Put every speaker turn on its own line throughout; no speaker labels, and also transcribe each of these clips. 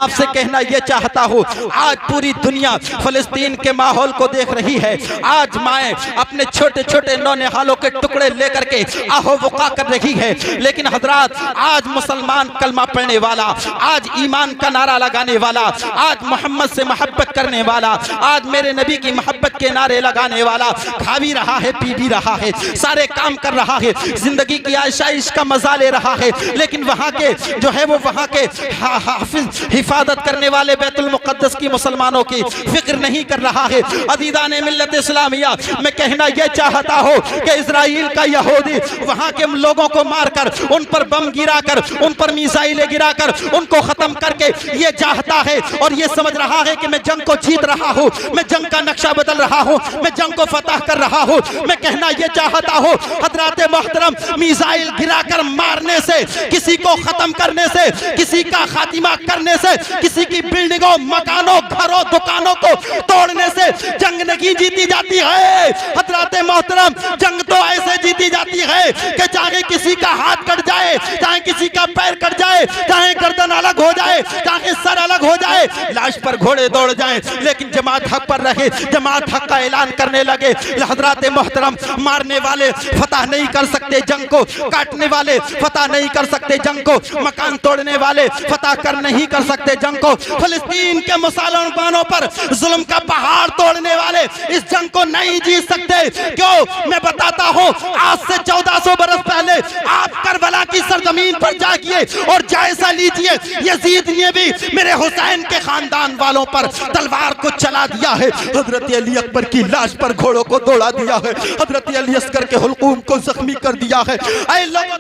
आपसे कहना यह चाहता हूँ, आज पूरी दुनिया फिलिस्तीन के माहौल को देख रही है। आज माएँ अपने छोटे छोटे नौनिहालों के टुकड़े लेकर के आहो वक़ा कर रही है। लेकिन हजरात, आज मुसलमान कलमा पढ़ने वाला, आज ईमान का नारा लगाने वाला, आज मोहम्मद से मोहब्बत करने वाला, आज मेरे नबी की मोहब्बत के नारे लगाने वाला खा भी रहा है, पी भी रहा है, सारे काम कर रहा है, जिंदगी की आशाइश का मजा ले रहा है। लेकिन वहाँ के जो है वो वहाँ के हाफिज हिफाजत करने वाले बैतुल मुक़द्दस की मुसलमानों की फिक्र नहीं कर रहा है। अज़ीज़ाने मिल्लत इस्लामिया, मैं कहना यह चाहता हूँ कि इज़राइल का यहूदी वहाँ के लोगों को मारकर, उन पर बम गिराकर, उन पर मिसाइलें गिराकर उनको ख़त्म करके ये चाहता है और ये समझ रहा है कि मैं जंग को जीत रहा हूँ, मैं जंग का नक्शा बदल रहा हूँ, मैं जंग को फतह कर रहा हूँ। मैं कहना यह चाहता हूँ हज़रात मोहतरम, मिसाइल गिराकर मारने से, किसी को ख़त्म करने से, किसी का खातिमा करने से, किसी की बिल्डिंगों, मकानों, घरों, दुकानों को तोड़ने से जंग नहीं जीती जाती है। हज़रात मोहतरम, जंग तो ऐसे जीती जाती है कि चाहे किसी का हाथ कट जाए, चाहे किसी का पैर कट जाए, चाहे गर्दन अलग हो जाए, चाहे सर अलग हो जाए, लाश पर घोड़े दौड़ जाए, लेकिन जमात हक पर रहे, जमात हक का ऐलान करने लगे। हज़रात मोहतरम, मारने वाले फतह नहीं कर सकते जंग को, काटने वाले फतह नहीं कर सकते जंग को, मकान तोड़ने वाले फतह कर नहीं कर सकते जंग को, फिलिस्तीन के मुसलमानों पर जुल्म का पहाड़ तोड़ने वाले इस जंग को नहीं जीत सकते। क्यों? मैं बताता हूँ, आज से 1400 बरस पहले आप करबला की सरजमीन पर जाइए और जायजा लीजिए, यजीद ने भी मेरे हुसैन के खानदान वालों पर तलवार को चला दिया है, हजरत अली अकबर की लाश पर घोड़ों को दौड़ा दिया है, हजरत अली असगर के हुल्कूम को जख्मी कर दिया है। ऐ लोगों,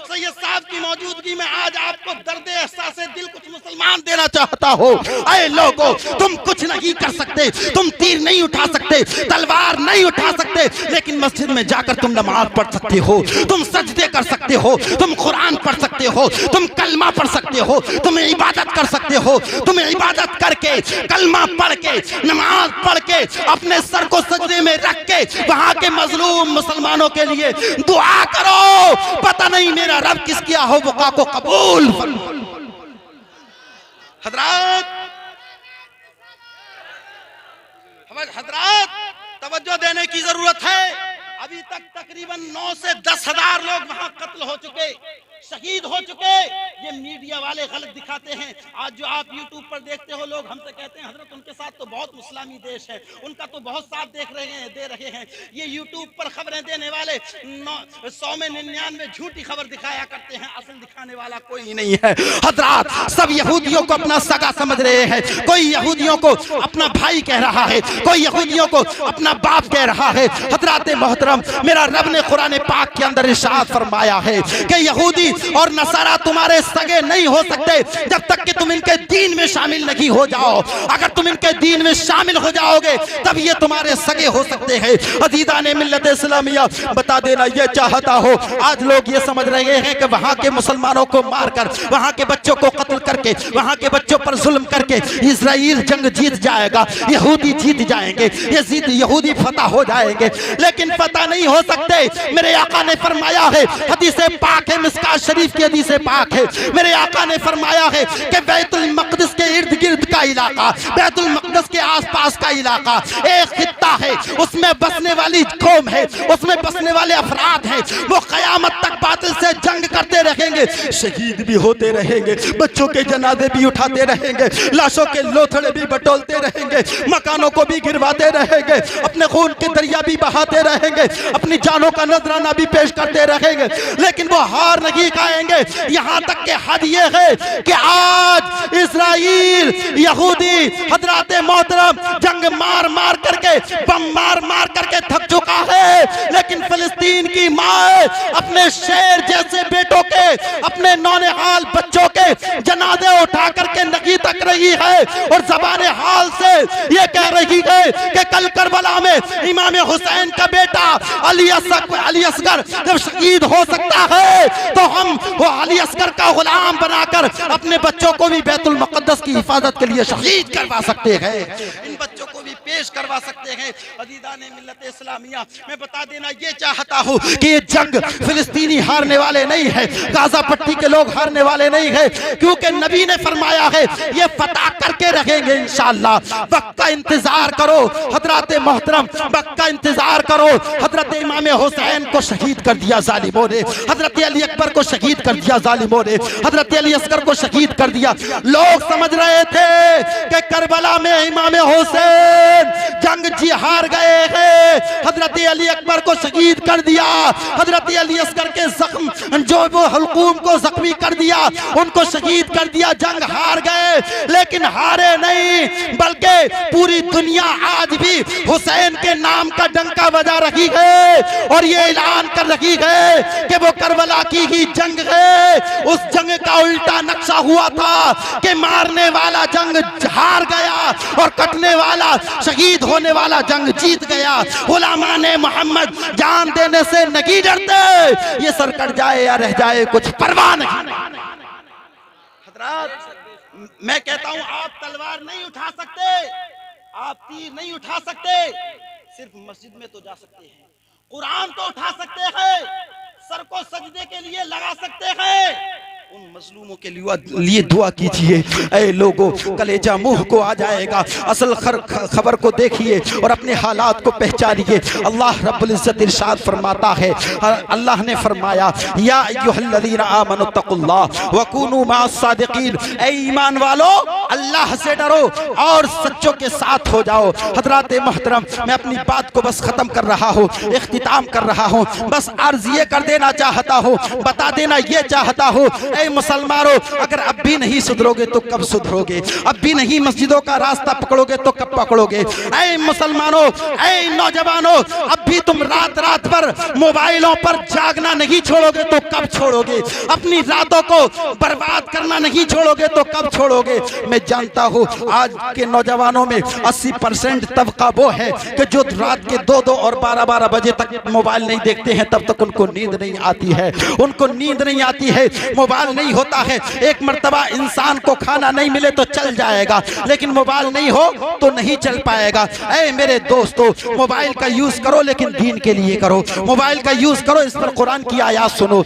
सैयद साहब की मौजूदगी में आज आपको दर्द एहसास दिल कुछ मुसलमान देना चाहता हो। ऐ लोगों, तुम कुछ नहीं कर सकते, तुम तीर नहीं उठा सकते, तलवार नहीं उठा सकते, लेकिन मस्जिद में जाकर तुम नमाज पढ़ सकते हो, तुम सजदे कर सकते हो, तुम कुरान पढ़ सकते हो, तुम कलमा पढ़ सकते हो, तुम इबादत कर सकते हो। तुम इबादत करके, कलमा पढ़ के, नमाज पढ़ के, अपने सर को सजदे में रख के वहां के मजलूम मुसलमानों के लिए दुआ करो। पता नहीं मेरा रब किसकी आहो वक़ा को कबूल। हजरात, तवज्जो देने की जरूरत है। अभी तक तकरीबन 9 से 10 हजार लोग वहां कत्ल हो चुके, शहीद हो चुके। ये मीडिया वाले गलत दिखाते हैं। आज जो आप YouTube पर देखते हो, लोग हमसे कहते हैं हजरत उनके साथ तो बहुत मुस्लिमी देश है, उनका तो बहुत साथ दे रहे हैं। ये YouTube पर खबरें देने वाले 100 में 99 झूठी खबर दिखाया करते हैं, असल दिखाने वाला कोई नहीं है। हजरात, सब यहूदियों को अपना सगा समझ रहे हैं, कोई यहूदियों को अपना भाई कह रहा है, कोई यहूदियों को अपना बाप कह रहा है। हजरात मोहतरम, मेरा रब ने कुरान पाक के अंदर इरशाद फरमाया है कि यहूदी और नसारा तुम्हारे सगे नहीं हो सकते जब तक कि तुम इनके दीन में शामिल नहीं हो जाओ। अगर तुम इनके दीन में शामिल हो जाओगे तब ये तुम्हारे सगे हो सकते हैं। अज़ीज़ाने मिल्लत इस्लामिया, बता देना यह चाहता हो, आज लोग ये समझ रहे हैं कि वहां के मुसलमानों को मारकर, वहां के बच्चों को कत्ल करके, वहां के बच्चों पर जुल्म करके इजराइल जंग जीत जाएगा, यहूदी जीत जाएंगे, यहूदी फतह हो जाएंगे। लेकिन पता नहीं हो सकते। मेरे आका ने फरमाया है, हदीस पाक है, मिस्कात शरीफ की हदीस पाक है, मेरे आका ने फरमाया है कि बैतुल मक़दिस के इर्द गिर्द का इलाका, बैतुल मक़दिस के आसपास का इलाका एक खित्ता है, उसमें बसने वाली कौम है, उसमें बसने वाले अफराद हैं, वो क़यामत तक बातिल से जंग करते रहेंगे, शहीद भी होते रहेंगे, बच्चों के जनाजे भी उठाते रहेंगे, लाशों के लोथड़े भी बटोलते रहेंगे, मकानों को भी गिरवाते रहेंगे, अपने खून के दरिया भी बहाते रहेंगे, अपनी जानों का नजराना भी पेश करते रहेंगे, लेकिन वो हार नहीं खाएंगे। यहां तक के हद ये है कि आज इजराइल यहूदी हजरात मोहतरम जंग मार मार करके, बम मार मार करके थक चुका है। लेकिन फिलिस्तीन की माँ अपने शेर जैसे बेटों के, अपने नौनिहाल बच्चों के जनाजे उठा करके नहीं तक रही है और ज़बाने हाल से ये कह रही है कि कल करबला में इमाम हुसैन का बेटा अली असगर जब शहीद हो सकता है तो हम वो अली असगर का गुलाम बनाकर अपने बच्चों को भी बैतुल मुक़द्दस की हिफाजत के लिए शहीद करवा सकते हैं। इन बच्चों को भी पेश करवा सकते हैं। अजीज़ान मिल्लत इस्लामिया, मैं बता देना ये चाहता हूँ कि ये जंग फिलिस्तीनी हारने वाले नहीं है, गाजा पट्टी के लोग हारने वाले नहीं है, क्योंकि नबी ने फरमाया है ये फतह करके रखेंगे इंशाअल्लाह। वक्त का इंतजार करो हजरत मोहतरम, वक्त का इंतजार करो। हजरत इमाम हुसैन को शहीद कर दिया जालिमों ने, हजरत अली अकबर को शहीद कर दिया जालिमों ने, हजरत अली असगर को शहीद कर दिया। लोग समझ रहे थे कि करबला में इमाम हुसैन जंग जी हार गए हैं, हजरत अली अकबर को शहीद कर दिया, हजरत अली असगर के जख्म जो वो हल्कूम को जख्मी कर दिया, उनको शहीद कर दिया, जंग हार गए। लेकिन हारे नहीं, बल्कि पूरी दुनिया आज भी हुसैन के नाम का डंका बजा रही है और ये ऐलान कर रही है कि वो करबला की ही जंग है। उस जंग का उल्टा नक्शा हुआ था कि मारने वाला जंग हार गया और कटने वाला, शहीद होने वाला जंग जीत गया। उलमा ने मोहम्मद जान देने से नहीं डरते, ये सर कट जाए या रह जाए कुछ परवाह नहीं। हजरात, मैं कहता हूं आप तलवार नहीं उठा सकते, आप तीर नहीं उठा सकते, सिर्फ मस्जिद में तो जा सकते हैं, कुरान तो उठा सकते हैं, सर को सजदे के लिए लगा सकते हैं। उन मजलूमों के लिए दुआ कीजिए। ऐ लोगों, कलेजा मुंह को आ जाएगा। असल खबर को देखिए और अपने हालात को पहचानिए। अल्लाह रब्बुल इज्जत इरशाद फरमाता है, अल्लाह ने फरमाया या अय्युहल्लज़ीना आमनुत्तकुल्लाह व कूनू मअस सादिकीन, ऐ ईमान वालो अल्लाह से डरो और सच्चों के साथ हो जाओ। हजरात मोहतरम, मैं अपनी बात को बस खत्म कर रहा हूँ, इख्तिताम कर रहा हूँ। बस अर्ज ये कर देना चाहता हूँ, बता देना ये चाहता हूँ, ऐ मुसलमानों, अगर अब भी नहीं सुधरोगे तो कब सुधरोगे? अब भी नहीं मस्जिदों का रास्ता पकड़ोगे तो कब पकड़ोगे? ऐ मुसलमानों, ऐ नौजवानों, अब भी तुम रात रात भर मोबाइलों पर जागना नहीं छोड़ोगे तो कब छोड़ोगे? अपनी रातों को बर्बाद करना नहीं छोड़ोगे तो कब छोड़ोगे? मैं जानता हूँ आज के नौजवानों में 80% तबका वो है कि जो रात के 2-2 और 12-12 बजे तक मोबाइल नहीं देखते हैं, तब तक उनको नींद नहीं आती है, उनको नींद नहीं आती है, मोबाइल नहीं होता है। एक मर्तबा इंसान को खाना नहीं मिले तो चल जाएगा, लेकिन मोबाइल नहीं हो तो नहीं चल पाएगा। ऐ मेरे दोस्तों, मोबाइल का यूज करो लेकिन दीन के लिए करो। मोबाइल का यूज करो, इस पर कुरान की आयत सुनो।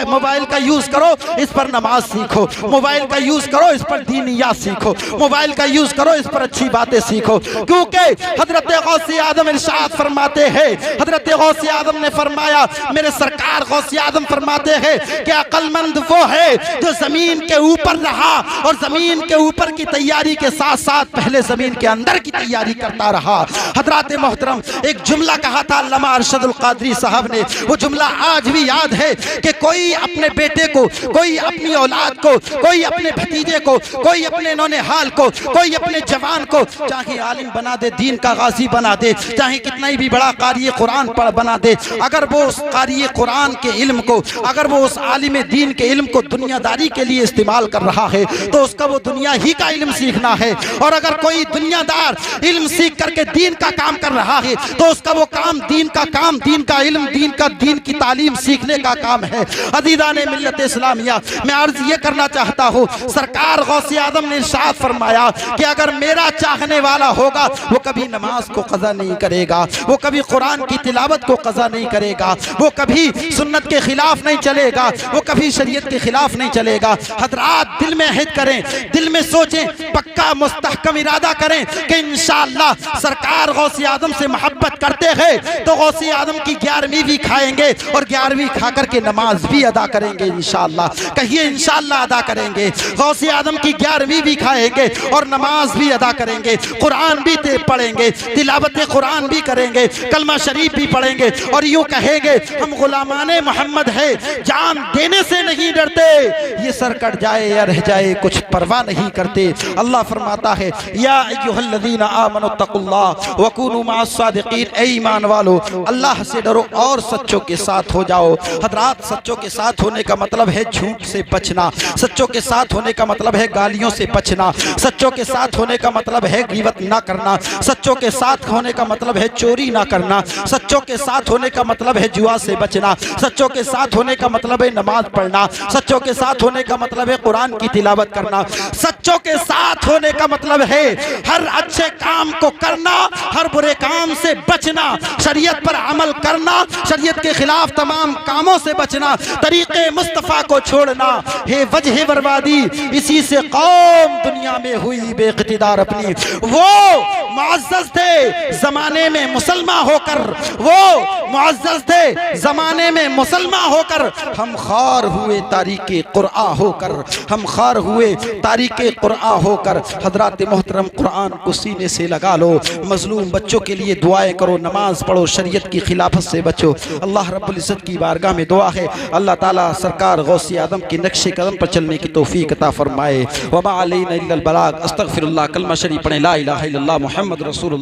मोबाइल का यूज करो, इस पर नमाज सीखो। मोबाइल का यूज करो, इस पर दीनियात सीखो। मोबाइल का यूज करो, इस पर अच्छी बातें सीखो। क्योंकि हजरत गौसे आदम इरशाद फरमाते हैं, हजरत गौसे आदम ने फरमाया, मेरे सरकार गौसे आदम फरमाते हैं कि अक्लमंद वो है जो जमीन के ऊपर रहा और जमीन के ऊपर की तैयारी के साथ साथ पहले जमीन के अंदर की तैयारी करता रहा। हजरात मोहतरम, एक जुमला कहा था अल्लामा अरशदुल कादरी साहब ने, वो जुमला आज भी याद है कि कोई अपने बेटे को, कोई अपनी औलाद को, कोई अपने भतीजे को, कोई अपने नौनिहाल को, कोई अपने जवान को, चाहे आलिम बना दे, दीन का गाजी बना दे, चाहे कितना ही भी बड़ा कारी कुरान पढ़ बना दे, अगर वो उस कारी कुरान के इल्म को, अगर वो उस आलिम दीन के इल्म को दुनियादारी के लिए इस्तेमाल कर रहा है तो उसका वो दुनिया ही का इल्म सीखना है। और अगर कोई दुनियादार इल्म सीख करके दीन का काम कर रहा है तो उसका वो काम दीन का काम, दीन का इल्म, दीन की तालीम सीखने का काम है। अज़ीज़ान मिल्लत इस्लामिया, मैं अर्ज ये करना चाहता हूँ, सरकार गौसे आदम ने इरशाद फरमाया कि अगर मेरा चाहने वाला होगा वो कभी नमाज को कज़ा नहीं करेगा, वो कभी कुरान की तिलावत को कज़ा नहीं करेगा, वो कभी सुन्नत के खिलाफ नहीं चलेगा, वो कभी शरीयत के खिलाफ नहीं चलेगा। हजरात, दिल में अहद करें, दिल में सोचें, पक्का मुस्तहकम इरादा करें कि इंशाअल्लाह सरकार गौसे आदम से मोहब्बत करते हैं तो गौसे आदम की 11वीं भी खाएंगे और 11वीं खा करके नमाज भी अदा करेंगे इंशाअल्लाह। कहिए इंशाअल्लाह अदा करेंगे। गौसे आदम की 11वीं भी खाएंगे और नमाज भी अदा करेंगे, कुरान भी पढ़ेंगे, तिलावत कुरान भी करेंगे, कलमा शरीफ भी पढ़ेंगे और यूं कहेंगे हम गुलामाने मोहम्मद है, जान देने से नहीं डरते, ये सर कट जाए या रह जाए कुछ परवाह नहीं करते। अल्लाह फरमाता है या अय्युहल्लज़ीना आमनुत्तकुल्लाह व कूनू मअस सादिकीन, ऐ ईमान वालो अल्लाह से डरो और सच्चों के साथ हो जाओ। हजरात, सच्चों के साथ होने का मतलब है झूठ से बचना, सच्चों के साथ होने का मतलब है गालियों से बचना, सच्चों के साथ होने का मतलब है ग़ीबत ना करना, सच्चों के साथ होने का मतलब है चोरी ना करना, सच्चों के साथ होने का मतलब है जुआ से बचना, सच्चों के साथ होने का मतलब है नमाज पढ़ना, सच्चों के साथ होने का मतलब है कुरान की तिलावत करना। सच्चों के साथ होने का मतलब है हर अच्छे काम को करना, हर बुरे काम से बचना, शरीयत पर अमल करना, शरीयत के खिलाफ तमाम कामों से बचना, तरीके मुस्तफ़ा को छोड़ना। हे वजह बर्बादी, इसी से कौम दुनिया में हुई बेइख्तिदार अपनी। वो मुअज़्ज़ज़ थे जमाने में मुसलमान होकर, वो मुअज़्ज़ज़ थे जमाने में मुसलमान होकर, हम खार हुए तारीके कुरआ होकर, हम खार हुए तारीके कुरआ होकर। हजरात मोहतरम, कुरान को सीने से लगा लो, मजलूम बच्चों के लिए दुआएं करो, नमाज पढ़ो, शरीयत की खिलाफत से बचो। अल्लाह रब्बुल इज़्ज़त की बारगाह में दुआ है अल्लाह ताला सरकार गौसे आदम के नक्शे कदम पर चलने की तौफीक अता फरमाए। वमा अलैना इल्लल बलाग। अस्तगफिरुल्लाह। कलमा शरीफ पढ़ें, ला इलाहा इल्लल्लाह मुहम्मद रसूलुल्लाह।